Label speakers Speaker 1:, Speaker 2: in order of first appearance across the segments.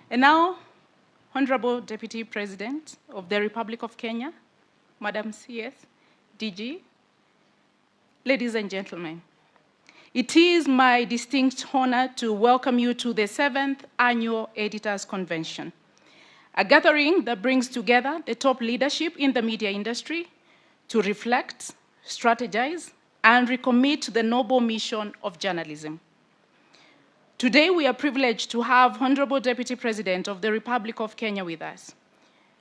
Speaker 1: And now, Honorable Deputy President of the Republic of Kenya, Madam CS, DG, ladies and gentlemen, it is my distinct honor to welcome you to the 7th Annual Editors Convention, a gathering that brings together the top leadership in the media industry to reflect, strategize, and recommit to the noble mission of journalism. Today, we are privileged to have Honorable Deputy President of the Republic of Kenya with us.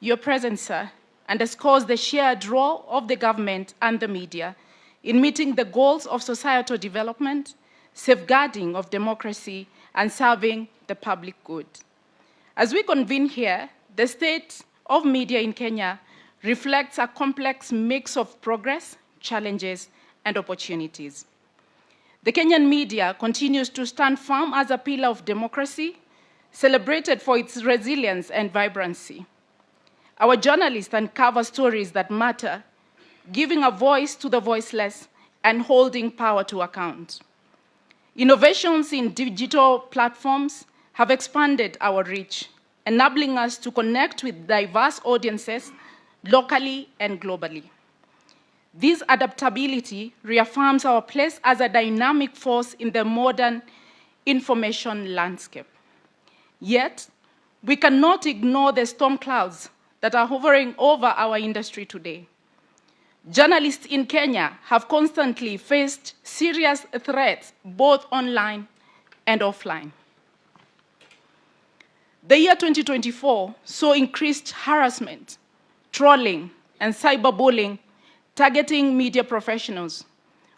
Speaker 1: Your presence, sir, underscores the shared role of the government and the media in meeting the goals of societal development, safeguarding of democracy, and serving the public good. As we convene here, the state of media in Kenya reflects a complex mix of progress, challenges, and opportunities. The Kenyan media continues to stand firm as a pillar of democracy, celebrated for its resilience and vibrancy. Our journalists uncover stories that matter, giving a voice to the voiceless and holding power to account. Innovations in digital platforms have expanded our reach, enabling us to connect with diverse audiences locally and globally. This adaptability reaffirms our place as a dynamic force in the modern information landscape. Yet, we cannot ignore the storm clouds that are hovering over our industry today. Journalists in Kenya have constantly faced serious threats, both online and offline. The year 2024 saw increased harassment, trolling, and cyberbullying targeting media professionals,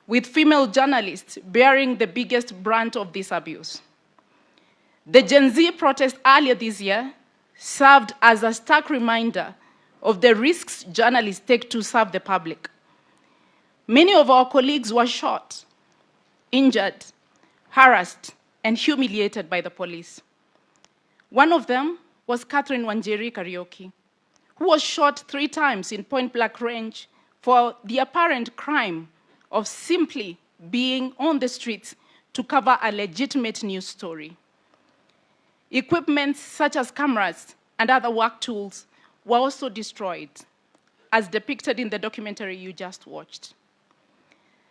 Speaker 1: with female journalists bearing the biggest brunt of this abuse. The Gen Z protest earlier this year served as a stark reminder of the risks journalists take to serve the public. Many of our colleagues were shot, injured, harassed, and humiliated by the police. One of them was Catherine Wanjeri Karaoke, who was shot 3 times in point-blank range for the apparent crime of simply being on the streets to cover a legitimate news story. Equipment such as cameras and other work tools were also destroyed, as depicted in the documentary you just watched.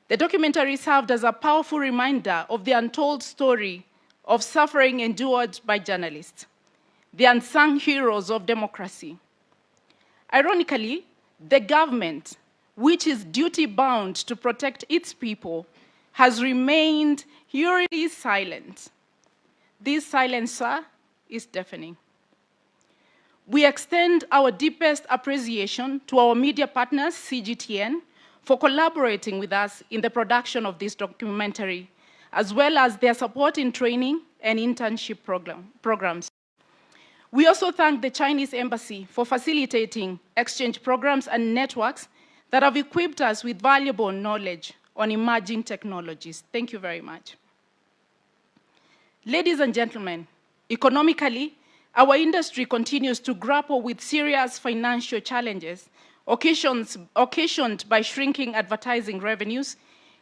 Speaker 1: The documentary served as a powerful reminder of the untold story of suffering endured by journalists, the unsung heroes of democracy. Ironically, the government, which is duty-bound to protect its people, has remained eerily silent. This silence, sir, is deafening. We extend our deepest appreciation to our media partners, CGTN, for collaborating with us in the production of this documentary, as well as their support in training and internship programs. We also thank the Chinese Embassy for facilitating exchange programs and networks that have equipped us with valuable knowledge on emerging technologies. Thank you very much. Ladies and gentlemen, economically, our industry continues to grapple with serious financial challenges occasioned by shrinking advertising revenues,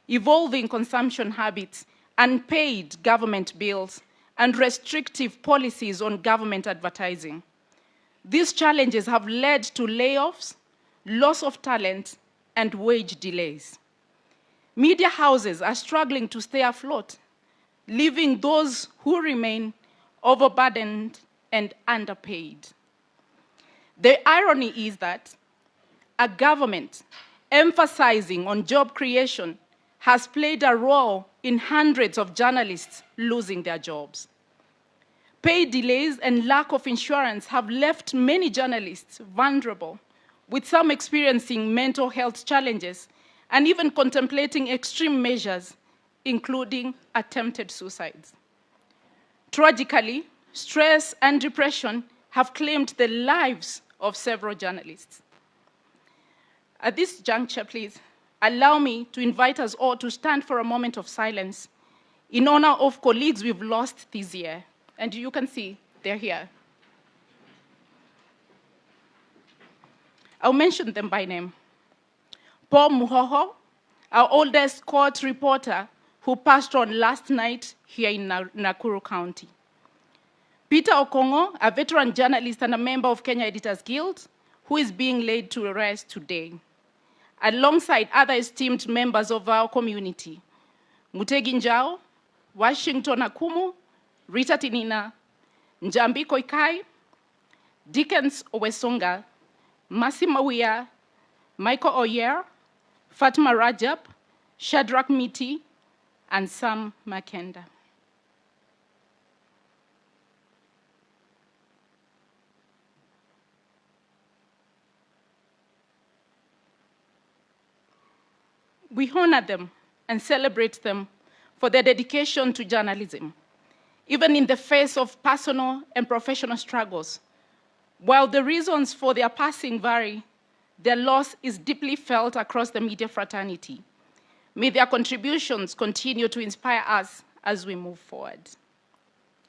Speaker 1: evolving consumption habits, unpaid government bills, and restrictive policies on government advertising. These challenges have led to layoffs, loss of talent, and wage delays. Media houses are struggling to stay afloat, leaving those who remain overburdened and underpaid. The irony is that a government emphasizing on job creation has played a role in hundreds of journalists losing their jobs. Pay delays and lack of insurance have left many journalists vulnerable, with some experiencing mental health challenges and even contemplating extreme measures, including attempted suicides. Tragically, stress and depression have claimed the lives of several journalists. At this juncture, please, allow me to invite us all to stand for a moment of silence in honor of colleagues we've lost this year. And you can see they're here. I'll mention them by name. Paul Muhoho, our oldest court reporter who passed on last night here in Nakuru County. Peter Okongo, a veteran journalist and a member of Kenya Editors Guild, who is being laid to rest today, alongside other esteemed members of our community, Mutegi Njau, Washington Akumu, Rita Tinina, Njambi Koikai, Dickens Owesonga, Masi Mawia, Michael Oyer, Fatma Rajab, Shadrach Miti, and Sam Makenda. We honor them and celebrate them for their dedication to journalism, even in the face of personal and professional struggles. While the reasons for their passing vary, their loss is deeply felt across the media fraternity. May their contributions continue to inspire us as we move forward.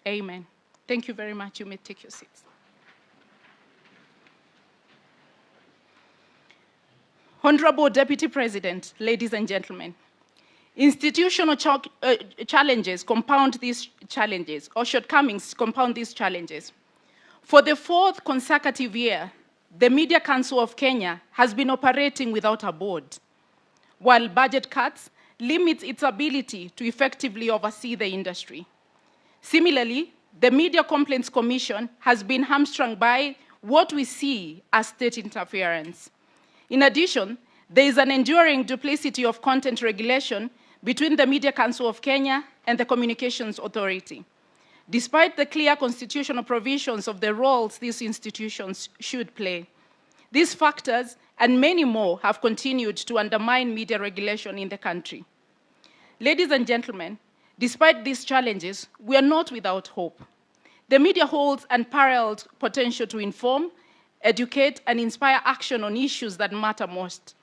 Speaker 1: Amen. Thank you very much. You may take your seats. Honorable Deputy President, ladies and gentlemen, institutional challenges compound these challenges, or shortcomings compound these challenges. For the fourth consecutive year, the Media Council of Kenya has been operating without a board, while budget cuts limit its ability to effectively oversee the industry. Similarly, the Media Complaints Commission has been hamstrung by what we see as state interference. In addition, there is an enduring duplicity of content regulation between the Media Council of Kenya and the Communications Authority, despite the clear constitutional provisions of the roles these institutions should play. These factors and many more have continued to undermine media regulation in the country. Ladies and gentlemen, despite these challenges, we are not without hope. The media holds unparalleled potential to inform, educate, and inspire action on issues that matter most: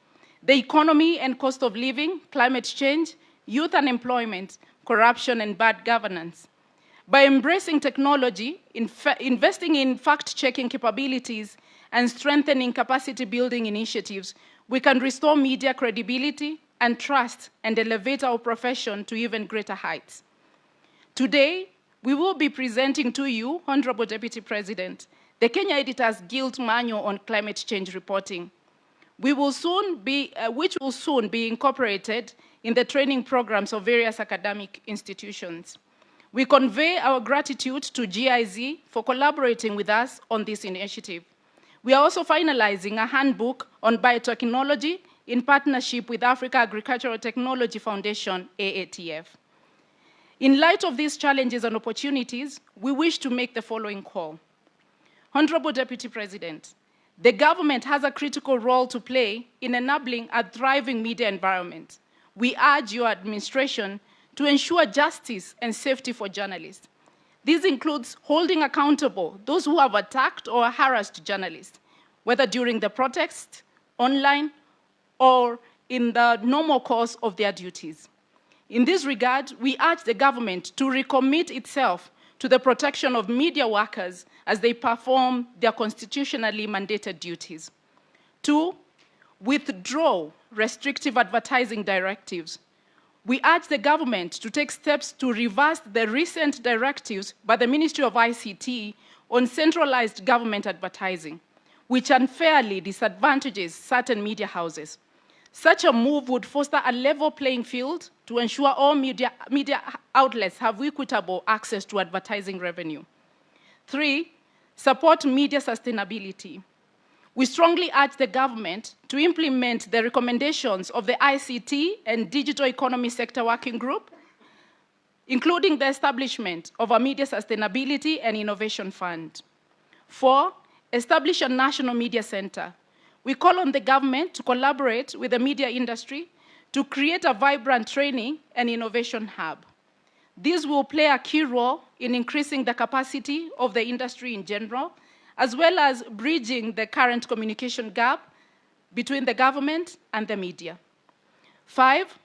Speaker 1: the economy and cost of living, climate change, youth unemployment, corruption, and bad governance. By embracing technology, investing in fact-checking capabilities, and strengthening capacity-building initiatives, we can restore media credibility and trust and elevate our profession to even greater heights. Today, we will be presenting to you, Honorable Deputy President, the Kenya Editors Guild Manual on Climate Change Reporting, which will soon be incorporated in the training programs of various academic institutions. We convey our gratitude to GIZ for collaborating with us on this initiative. We are also finalizing a handbook on biotechnology in partnership with Africa Agricultural Technology Foundation, AATF. In light of these challenges and opportunities, we wish to make the following call. Honorable Deputy President, the government has a critical role to play in enabling a thriving media environment. We urge your administration to ensure justice and safety for journalists. This includes holding accountable those who have attacked or harassed journalists, whether during the protest, online, or in the normal course of their duties. In this regard, we urge the government to recommit itself to the protection of media workers as they perform their constitutionally mandated duties. 2, withdraw restrictive advertising directives. We urge the government to take steps to reverse the recent directives by the Ministry of ICT on centralized government advertising, which unfairly disadvantages certain media houses. Such a move would foster a level playing field to ensure all media outlets have equitable access to advertising revenue. 3, support media sustainability. We strongly urge the government to implement the recommendations of the ICT and Digital Economy Sector Working Group, including the establishment of a Media Sustainability and Innovation Fund. 4, establish a National Media Center. We call on the government to collaborate with the media industry to create a vibrant training and innovation hub. This will play a key role in increasing the capacity of the industry in general, as well as bridging the current communication gap between the government and the media. 5,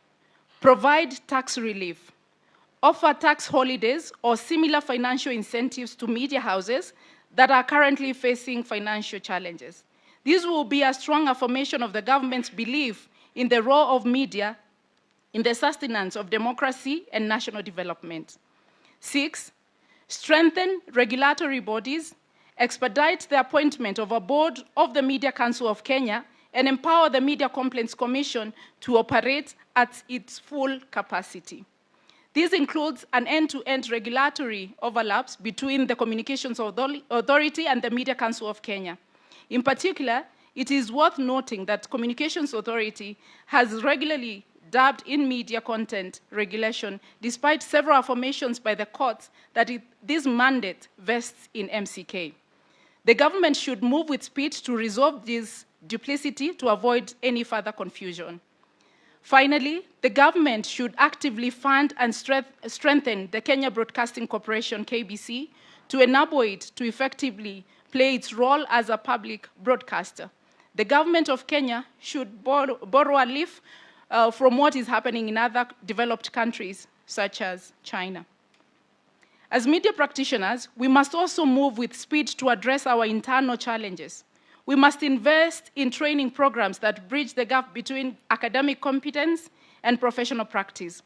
Speaker 1: provide tax relief. Offer tax holidays or similar financial incentives to media houses that are currently facing financial challenges. This will be a strong affirmation of the government's belief in the role of media in the sustenance of democracy and national development. 6, strengthen regulatory bodies, expedite the appointment of a board of the Media Council of Kenya, and empower the Media Complaints Commission to operate at its full capacity. This includes an end-to-end regulatory overlaps between the Communications Authority and the Media Council of Kenya. In particular, it is worth noting that Communications Authority has regularly dabbed in media content regulation, despite several affirmations by the courts that this mandate vests in MCK. The government should move with speed to resolve this duplicity to avoid any further confusion. Finally, the government should actively fund and strengthen the Kenya Broadcasting Corporation, KBC, to enable it to effectively play its role as a public broadcaster. The government of Kenya should borrow a leaf from what is happening in other developed countries, such as China. As media practitioners, we must also move with speed to address our internal challenges. We must invest in training programs that bridge the gap between academic competence and professional practice,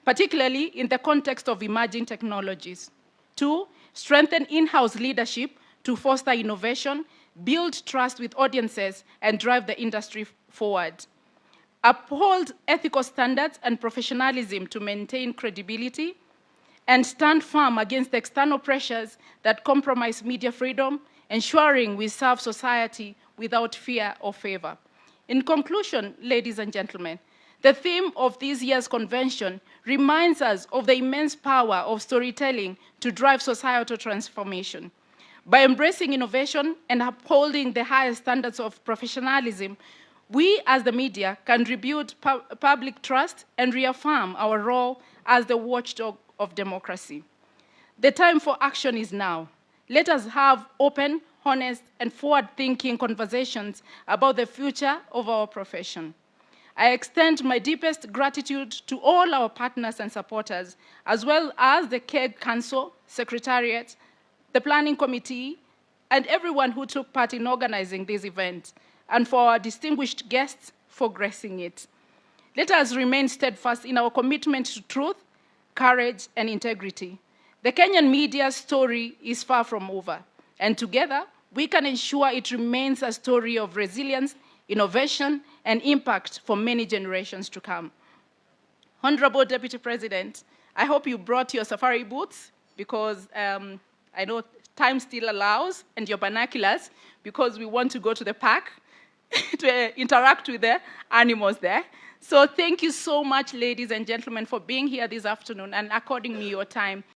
Speaker 1: particularly in the context of emerging technologies. 2, strengthen in-house leadership to foster innovation, build trust with audiences, and drive the industry forward. Uphold ethical standards and professionalism to maintain credibility, and stand firm against the external pressures that compromise media freedom, ensuring we serve society without fear or favor. In conclusion, ladies and gentlemen, the theme of this year's convention reminds us of the immense power of storytelling to drive societal transformation. By embracing innovation and upholding the highest standards of professionalism, we as the media can rebuild public trust and reaffirm our role as the watchdog of democracy. The time for action is now. Let us have open, honest, and forward-thinking conversations about the future of our profession. I extend my deepest gratitude to all our partners and supporters, as well as the KEG Council, Secretariat, the Planning Committee, and everyone who took part in organizing this event, and for our distinguished guests for gracing it. Let us remain steadfast in our commitment to truth, courage, and integrity. The Kenyan media story is far from over, and together we can ensure it remains a story of resilience, innovation, and impact for many generations to come. Honorable Deputy President, I hope you brought your safari boots because I know time still allows, and your binoculars because we want to go to the park to interact with the animals there. So thank you so much, ladies and gentlemen, for being here this afternoon and according me your time.